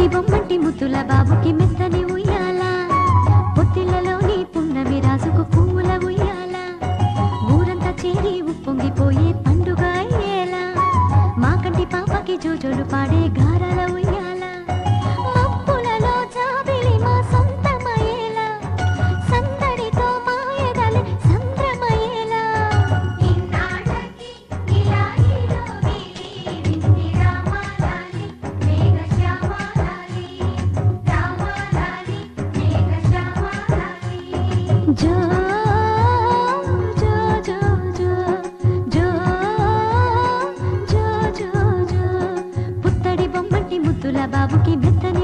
పుత్తడి బొమ్మంటి ముద్దుల బాబుకి మెత్తని ఉయ్యాల పొత్తిళ్లలోని పున్నమి రాజుకు పూల ఉయ్యాల ఊరంతా చేరి ఉప్పొంగిపోయే పండుగ అయ్యేలా మా కంటి పాపకి జోజోలు పాడే గారాల ఉయ్యాల మబ్బులలో జాబిలి మా సొంతమయ్యేలా సందడితో మాయదలే సంద్రమయ్యేలా ఇన్నాళ్ళకి ఇలా జో జో జో జో జో జో జో జో పుత్తడి బొమ్మంటి ముద్దుల బాబుకి మెత్తని